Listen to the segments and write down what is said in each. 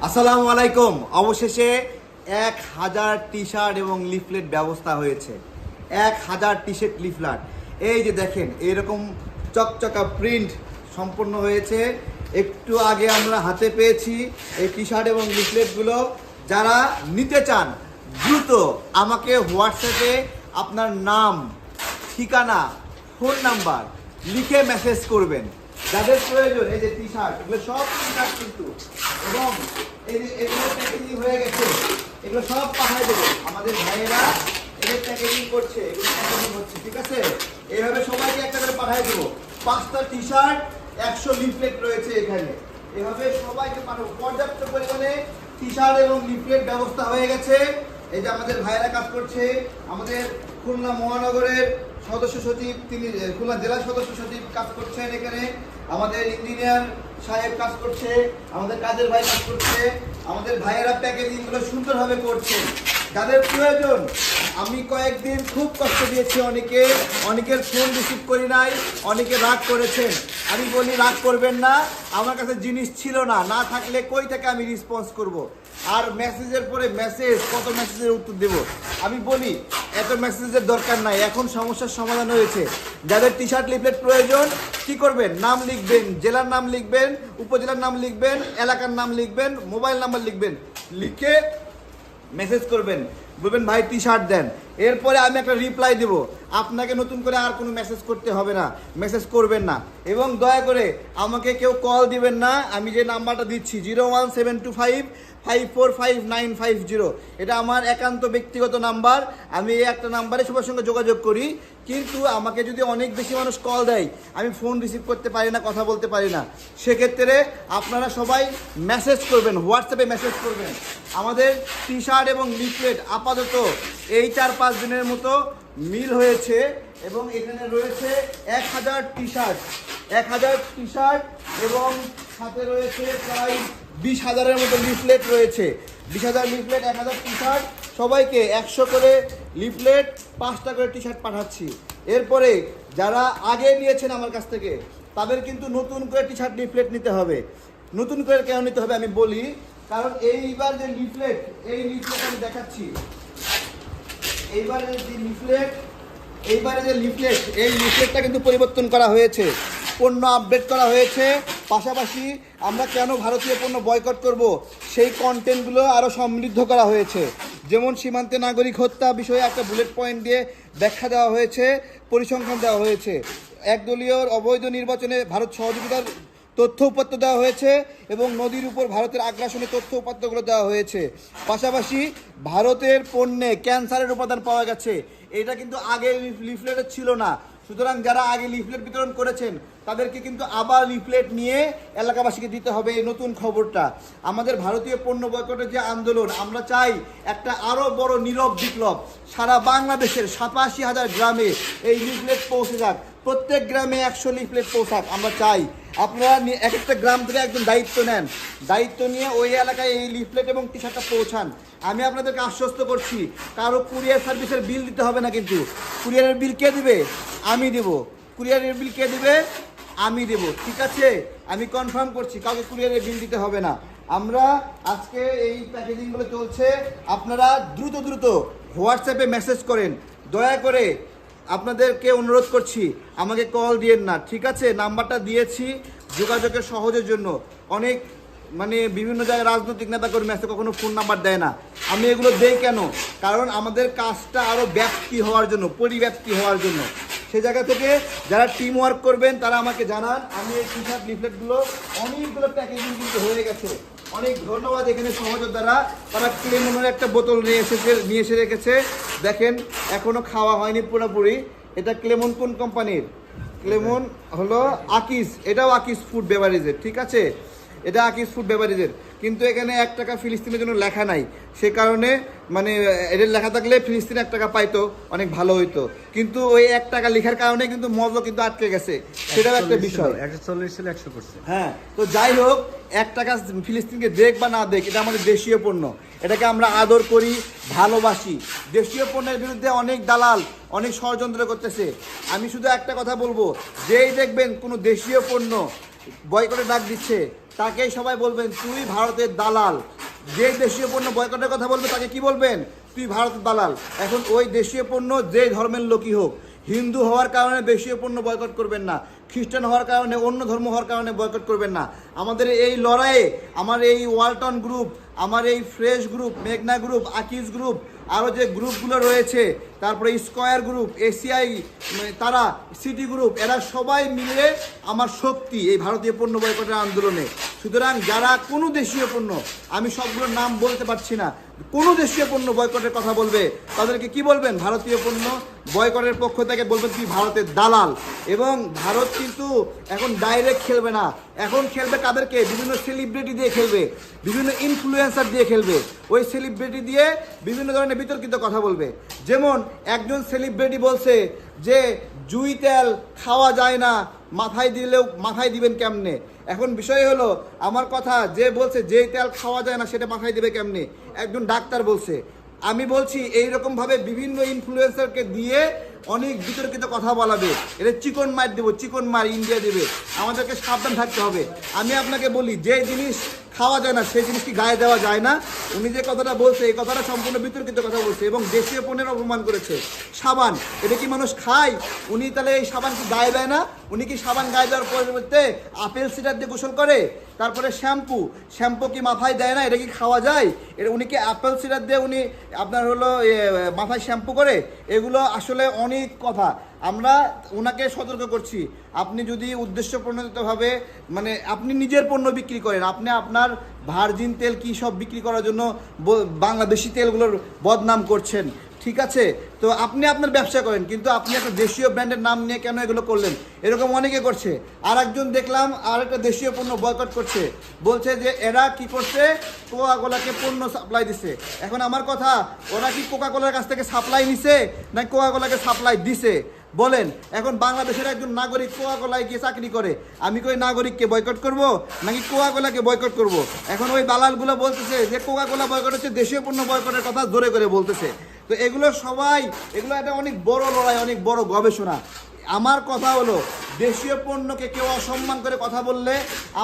আসসালামু আলাইকুম। অবশেষে 1000 টি শার্ট এবং লিফলেট ব্যবস্থা হয়েছে। 1000 টি শার্ট লিফলেট, এই যে দেখেন এরকম চকচকা প্রিন্ট সম্পূর্ণ হয়েছে। একটু আগে আমরা হাতে পেয়েছি এই টি শার্ট এবং লিফলেটগুলো। যারা নিতে চান দ্রুত আমাকে হোয়াটসঅ্যাপে আপনার নাম, ঠিকানা, ফোন নাম্বার লিখে মেসেজ করবেন। যাদের প্রয়োজন এই যে টি শার্ট, এগুলো সব টি শার্ট কিন্তু, এবং এই যে এগুলো প্যাকেজিং হয়ে গেছে, এগুলো সব পাঠিয়ে দেবো। আমাদের ভাইয়েরা এদের প্যাকেজিং করছে, এগুলো প্যাকেজিং হচ্ছে, ঠিক আছে? এইভাবে সবাইকে একটা করে পাঠিয়ে দেবো। 5টা টি শার্ট, 100 লিফলেট রয়েছে এখানে। এভাবে সবাইকে পাঠাবো। পর্যাপ্ত পরিমাণে টি শার্ট এবং লিফলেট ব্যবস্থা হয়ে গেছে। এই যে আমাদের ভাইয়েরা কাজ করছে, আমাদের খুলনা মহানগরের সদস্য সচিব, তিনি খুলনা জেলা সদস্য সচিব কাজ করছেন এখানে, আমাদের ইঞ্জিনিয়ার সাহেব কাজ করছে, আমাদের কাজের ভাই কাজ করছে, আমাদের ভাইয়েরা প্যাকেজিংগুলো সুন্দরভাবে করছে। যাদের প্রয়োজন, আমি কয়েকদিন খুব কষ্ট দিয়েছি অনেকের ফোন রিসিভ করি নাই, অনেকে রাগ করেছেন। আমি বলি রাগ করবেন না, আমার কাছে জিনিস ছিল না, না থাকলে কই থেকে আমি রেসপন্স করব। আর মেসেজের পরে মেসেজ, কত মেসেজের উত্তর দেব? আমি বলি এত মেসেজের দরকার নাই, এখন সমস্যার সমাধান হয়েছে। যাদের টি শার্ট লিফলেট প্রয়োজন কি করবেন? নাম লিখবেন, জেলার নাম লিখবেন, উপজেলার নাম লিখবেন, এলাকার নাম লিখবেন, মোবাইল নাম্বার লিখবেন, লিখে মেসেজ করবেন, বলবেন ভাই টি শার্ট দেন। এরপরে আমি একটা রিপ্লাই দেব। আপনাকে নতুন করে আর কোনো মেসেজ করতে হবে না, মেসেজ করবেন না। এবং দয়া করে আমাকে কেউ কল দিবেন না। আমি যে নাম্বারটা দিচ্ছি 01725545950, এটা আমার একান্ত ব্যক্তিগত নাম্বার। আমি এই একটা নাম্বারে সবার সঙ্গে যোগাযোগ করি, কিন্তু আমাকে যদি অনেক বেশি মানুষ কল দেয়, আমি ফোন রিসিভ করতে পারি না, কথা বলতে পারি না। সেক্ষেত্রে আপনারা সবাই মেসেজ করবেন, হোয়াটসঅ্যাপে মেসেজ করবেন। আমাদের টি শার্ট এবং লিফলেট আপাতত এই 4-5 দিনের মতো মিল হয়েছে, এবং এখানে রয়েছে 1000 টি শার্ট, 1000 টি শার্ট, এবং সাথে রয়েছে প্রায় 20,000-এর মতো লিফলেট রয়েছে। 20,000 লিফলেট, 1000 টি শার্ট, সবাইকে 100 করে লিফলেট, 5টা করে টি শার্ট পাঠাচ্ছি। এরপরে যারা আগে নিয়েছেন আমার কাছ থেকে, তাদের কিন্তু নতুন করে টি শার্ট লিফলেট নিতে হবে। নতুন করে কেন নিতে হবে আমি বলি, কারণ এইবার যে লিফলেট, এই লিফলেট আমি দেখাচ্ছি। এইবারে যে লিফলেট, এই লিফলেটটা কিন্তু পরিবর্তন করা হয়েছে, পণ্য আপডেট করা হয়েছে। পাশাপাশি আমরা কেন ভারতীয় পণ্য বয়কট করব, সেই কন্টেন্টগুলো আরও সমৃদ্ধ করা হয়েছে। যেমন সীমান্তে নাগরিক হত্যা বিষয়ে একটা বুলেট পয়েন্ট দিয়ে ব্যাখ্যা দেওয়া হয়েছে, পরিসংখ্যান দেওয়া হয়েছে। একদলীয় অবৈধ নির্বাচনে ভারত সহযোগিতার তথ্য উপাত্ত দেওয়া হয়েছে, এবং নদীর উপর ভারতের আগ্রাসনের তথ্য উপাত্তগুলো দেওয়া হয়েছে। পাশাপাশি ভারতের পণ্যে ক্যান্সারের উপাদান পাওয়া গেছে, এটা কিন্তু আগে লিফলেটে ছিল না। সুতরাং যারা আগে লিফলেট বিতরণ করেছেন, তাদেরকে কিন্তু আবার লিফলেট নিয়ে এলাকাবাসীকে দিতে হবে এই নতুন খবরটা। আমাদের ভারতীয় পণ্য বয়কটের যে আন্দোলন, আমরা চাই একটা আরও বড় নীরব বিপ্লব সারা বাংলাদেশের 87,000 গ্রামে এই লিফলেট পৌঁছে যাক। প্রত্যেক গ্রামে 100 লিফলেট পৌঁছাক আমরা চাই। আপনারা এক একটা গ্রাম থেকে একজন দায়িত্ব নেন, দায়িত্ব নিয়ে ওই এলাকায় এই লিফলেট এবং টি শার্টটা পৌঁছান। আমি আপনাদেরকে আশ্বস্ত করছি, কারো কুরিয়ার সার্ভিসের বিল দিতে হবে না। কিন্তু কুরিয়ারের বিল কে দিবে? আমি দেব। কুরিয়ারের বিল কে দিবে? আমি দেব, ঠিক আছে? আমি কনফার্ম করছি, কাউকে কুরিয়ারের বিল দিতে হবে না। আমরা আজকে এই প্যাকেজিংগুলো চলছে, আপনারা দ্রুত হোয়াটসঅ্যাপে মেসেজ করেন। দয়া করে আপনাদেরকে অনুরোধ করছি, আমাকে কল দিয়েন না, ঠিক আছে? নাম্বারটা দিয়েছি যোগাযোগের সহজের জন্য। অনেক বিভিন্ন জায়গায় রাজনৈতিক নেতাকর্মী আছে, কখনো ফোন নাম্বার দেয় না। আমি এগুলো দেই কেন? কারণ আমাদের কাজটা আরও ব্যাপ্তি হওয়ার জন্য, পরিব্যাপ্তি হওয়ার জন্য। সে জায়গা থেকে যারা টিম ওয়ার্ক করবেন তারা আমাকে জানান। আমি এই টি শার্ট লিফলেটগুলো অনেকগুলো প্যাকেজিং কিন্তু হয়ে গেছে। অনেক ধন্যবাদ এখানে সহযোদ্ধারা, তারা ক্লেমনের একটা বোতল নিয়ে এসে রেখেছে। দেখেন এখনও খাওয়া হয়নি পুরোপুরি। এটা ক্লেমন কোন কোম্পানির? ক্লেমন হলো আকিস, এটাও আকিস ফুড বেভারেজের, ঠিক আছে? এটা আকিস ফুড বেভারেজের, কিন্তু এখানে 1 টাকা ফিলিস্তিনের জন্য লেখা নাই। সে কারণে এদের লেখা থাকলে ফিলিস্তিন 1 টাকা পাইতো, অনেক ভালো হইতো। কিন্তু ওই 1 টাকা লেখার কারণে কিন্তু মজও কিন্তু আটকে গেছে, সেটাও একটা বিষয়। 140 ছিল 100 করছে। হ্যাঁ, তো যাই হোক, 1 টাকা ফিলিস্তিনকে দেখ বা না দেখ, এটা আমাদের দেশীয় পণ্য, এটাকে আমরা আদর করি, ভালোবাসি। দেশীয় পণ্যের বিরুদ্ধে অনেক দালাল অনেক ষড়যন্ত্র করতেছে। আমি শুধু একটা কথা বলবো, যেই দেখবেন কোনো দেশীয় পণ্য বয়কটের ডাক দিচ্ছে, তাকেই সবাই বলবেন তুই ভারতের দালাল। যে দেশীয় পণ্য বয়কটের কথা বলবে তাকে কি বলবেন? তুই ভারতের দালাল। এখন ওই দেশীয় পণ্য যে ধর্মের লোকই হোক, হিন্দু হওয়ার কারণে দেশীয় পণ্য বয়কট করবেন না, খ্রিস্টান হওয়ার কারণে, অন্য ধর্ম হওয়ার কারণে বয়কট করবেন না। আমাদের এই লড়াইয়ে আমার এই ওয়ালটন গ্রুপ, আমার এই ফ্রেশ গ্রুপ, মেঘনা গ্রুপ, আকিজ গ্রুপ, আরও যে গ্রুপগুলো রয়েছে, তারপরে স্কয়ার গ্রুপ, এসিআই, তারা সিটি গ্রুপ, এরা সবাই মিলে আমার শক্তি এই ভারতীয় পণ্য বয়কটের আন্দোলনে। সুতরাং যারা কোনো দেশীয় পণ্য, আমি সবগুলোর নাম বলতে পারছি না, কোনো দেশীয় পণ্য বয়কটের কথা বলবে তাদেরকে কি বলবেন? ভারতীয় পণ্য বয়কটের পক্ষ থেকে বলবেন তুই ভারতের দালাল। এবং ভারত কিন্তু এখন ডাইরেক্ট খেলবে না, এখন খেলবে কাদেরকে? বিভিন্ন সেলিব্রিটি দিয়ে খেলবে, বিভিন্ন ইনফ্লুয়েন্সার দিয়ে খেলবে। ওই সেলিব্রিটি দিয়ে বিভিন্ন ধরনের বিতর্কিত কথা বলবে। যেমন একজন সেলিব্রিটি বলছে যে জুই তেল খাওয়া যায় না, মাথায় দিলেও মাথায় দিবেন কেমনে? এখন বিষয় হলো, আমার কথা যে বলছে যে তেল খাওয়া যায় না সেটা মাথায় দিবে কেমনে? একজন ডাক্তার বলছে। আমি বলছি এইরকমভাবে বিভিন্ন ইনফ্লুয়েন্সারকে দিয়ে অনেক বিতর্কিত কথা বলাবে, এটা চিকন মার দেবো, চিকন মার ইন্ডিয়া দেবে। আমাদেরকে সাবধান থাকতে হবে। আমি আপনাকে বলি, যে জিনিস খাওয়া যায় না সেই জিনিস কি গায়ে দেওয়া যায় না? উনি যে কথাটা বলছে এই কথাটা সম্পূর্ণ বিতর্কিত কথা বলছে এবং দেশীয় পণ্যের অপমান করেছে। সাবান, এটা কি মানুষ খায়? উনি তাহলে এই সাবান কি গায়ে দেয় না? উনি কি সাবান গায়ে দেওয়ার পরিবর্তে আপেল সিডার দিয়ে গোসল করে? তারপরে শ্যাম্পু, শ্যাম্পু কি মাথায় দেয় না? এটা কি খাওয়া যায়? এটা উনি কি আপেল সিডার দিয়ে উনি আপনার হলো মাথায় শ্যাম্পু করে? এগুলো আসলে অনেক কথা। আমরা ওনাকে সতর্ক করছি, আপনি যদি উদ্দেশ্য প্রণোদিতভাবে, মানে আপনি নিজের পণ্য বিক্রি করেন, আপনি আপনার ভার্জিন তেল কি সব বিক্রি করার জন্য বাংলাদেশি তেলগুলোর বদনাম করছেন, ঠিক আছে? তো আপনি আপনার ব্যবসা করেন, কিন্তু আপনি একটা দেশীয় ব্র্যান্ডের নাম নিয়ে কেন এগুলো করলেন? এরকম অনেকে করছে। আর একজন দেখলাম আর একটা দেশীয় পণ্য বয়কট করছে, বলছে যে এরা কি করছে, কোকা-কোলাকে পণ্য সাপ্লাই দিছে। এখন আমার কথা, ওরা কি কোকা-কোলার কাছ থেকে সাপ্লাই নিছে না কোকা-কোলাকে সাপ্লাই দিছে? বলেন। এখন বাংলাদেশের একজন নাগরিক কোকা-কোলায় গিয়ে চাকরি করে, আমি কই নাগরিককে বয়কট করব নাকি কোকা-কোলাকে বয়কট করব? এখন ওই দালালগুলো বলতেছে যে কোকা-কোলা বয়কট হচ্ছে, দেশীয় পণ্য বয়কটের কথা জোরে করে বলতেছে। তো এগুলো সবাই, এগুলো একটা অনেক বড় লড়াই, অনেক বড় গবেষণা। আমার কথা হলো, দেশীয় পণ্যকে কেউ অসম্মান করে কথা বললে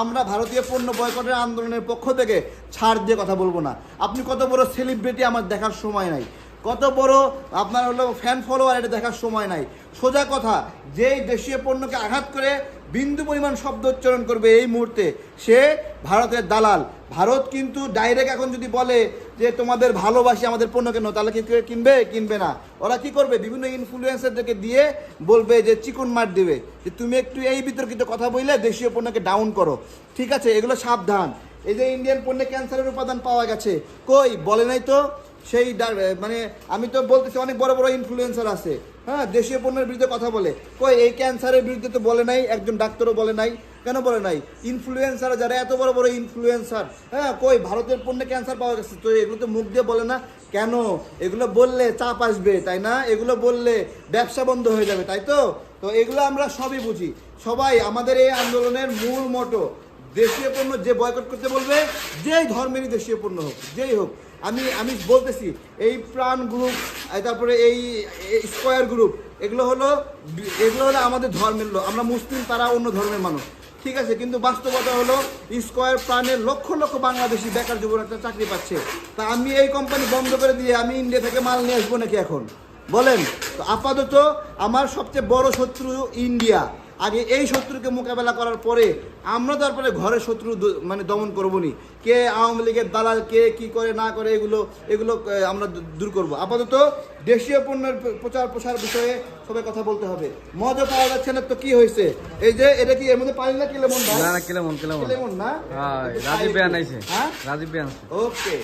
আমরা ভারতীয় পণ্য বয়কটের আন্দোলনের পক্ষ থেকে ছাড় দিয়ে কথা বলবো না। আপনি কত বড় সেলিব্রিটি আমার দেখার সময় নাই, কত বড় আপনার হলো ফ্যান ফলোয়ার, এটা দেখার সময় নাই। সোজা কথা, যেই দেশীয় পণ্যকে আঘাত করে বিন্দু পরিমাণ শব্দ উচ্চারণ করবে এই মুহূর্তে, সে ভারতের দালাল। ভারত কিন্তু ডাইরেক্ট এখন যদি বলে যে তোমাদের ভালোবাসি, আমাদের পণ্য কেন, তাহলে কি কিনবে? কিনবে না। ওরা কি করবে? বিভিন্ন ইনফ্লুয়েন্সারদেরকে দিয়ে বলবে যে চিকন মার দেবে, যে তুমি একটু এই বিতর্কিত কথা বললে দেশীয় পণ্যকে ডাউন করো, ঠিক আছে? এগুলো সাবধান। এই যে ইন্ডিয়ান পণ্যে ক্যান্সারের উপাদান পাওয়া গেছে, কই বলে নাই তো? সেই মানে আমি তো বলতেছি অনেক বড় বড় ইনফ্লুয়েন্সার আছে, হ্যাঁ, দেশীয় পণ্যের বিরুদ্ধে কথা বলে, কই এই ক্যান্সারের বিরুদ্ধে তো বলে নাই, একজন ডাক্তারও বলে নাই। কেন বলে নাই? ইনফ্লুয়েন্সার যারা এত বড় বড় ইনফ্লুয়েন্সার, হ্যাঁ, কই ভারতের পণ্যে ক্যান্সার পাওয়া গেছে, তো এগুলো তো মুখ দিয়ে বলে না কেন? এগুলো বললে চাপ আসবে, তাই না? এগুলো বললে ব্যবসা বন্ধ হয়ে যাবে, তাই তো? তো এগুলো আমরা সবই বুঝি। সবাই আমাদের এই আন্দোলনের মূল মোটো, দেশীয় পণ্য যে বয়কট করতে বলবে, যেই ধর্মেরই দেশীয় পণ্য হোক, যেই হোক, আমি বলতেছি এই প্রাণ গ্রুপ, তারপরে এই স্কয়ার গ্রুপ, এগুলো হলো আমাদের ধর্মের লোক, আমরা মুসলিম, তারা অন্য ধর্মের মানুষ, ঠিক আছে? কিন্তু বাস্তবতা হলো স্কয়ার প্রাণের লক্ষ লক্ষ বাংলাদেশি বেকার যুবক একটা চাকরি পাচ্ছে। তা আমি এই কোম্পানি বন্ধ করে দিয়ে আমি ইন্ডিয়া থেকে মাল নিয়ে আসবো নাকি এখন? বলেন। তো আপাতত আমার সবচেয়ে বড় শত্রু ইন্ডিয়া। আগে এই শত্রুকে মোকাবেলা করার পরে আমরা তারপরে ঘরের শত্রু মানে দমন করবো নি। কে আওয়ামী লীগের দালাল, কে কি করে না করে, এগুলো আমরা দূর করব। আপাতত দেশীয় পণ্যের প্রচার প্রসার বিষয়ে সবাই কথা বলতে হবে। মজা পাওয়া যাচ্ছে না তো কি হয়েছে? এই যে এটা কি এর মধ্যে পানি না কেলেমন? না না, কেলেমন না, রাজীব বিয়ান আইছে। হ্যাঁ, রাজীব বিয়ান। ওকে,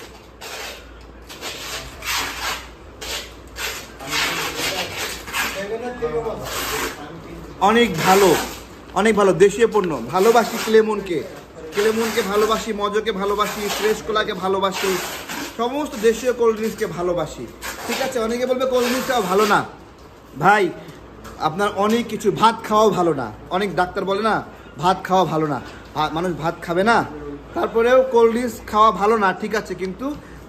অনেক ভালো, অনেক ভালো দেশীয় পণ্য। ভালোবাসি ক্লেমনকে ভালোবাসি, মজকে ভালোবাসি, ফ্রেশ কোলাকে ভালোবাসি, সমস্ত দেশীয় কোল্ড ড্রিঙ্কসকে ভালোবাসি, ঠিক আছে? অনেকে বলবে কোল্ড ড্রিঙ্কসটাও ভালো না। ভাই, আপনার অনেক কিছু, ভাত খাওয়াও ভালো না। অনেক ডাক্তার বলে না ভাত খাওয়া ভালো না, মানুষ ভাত খাবে না, তারপরেও কোল্ড ড্রিঙ্কস খাওয়া ভালো না, ঠিক আছে? কিন্তু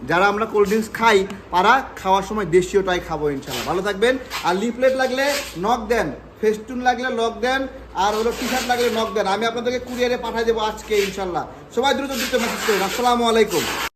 যারা আমরা কোল্ড ড্রিঙ্কস খাই, তারা খাওয়ার সময় দেশীয়টাই খাবো ইনশাল্লাহ। ভালো থাকবেন। আর লিফলেট লাগলে নক দেন, ফেস্টুন লাগলে লক দেন, আর হলো টি শার্ট লাগলে নক দেন, আমি আপনাদেরকে কুরিয়ারে পাঠিয়ে দেবো আজকে ইনশাল্লাহ। সবাই দ্রুত মেসেজ করুন। আসসালামু আলাইকুম।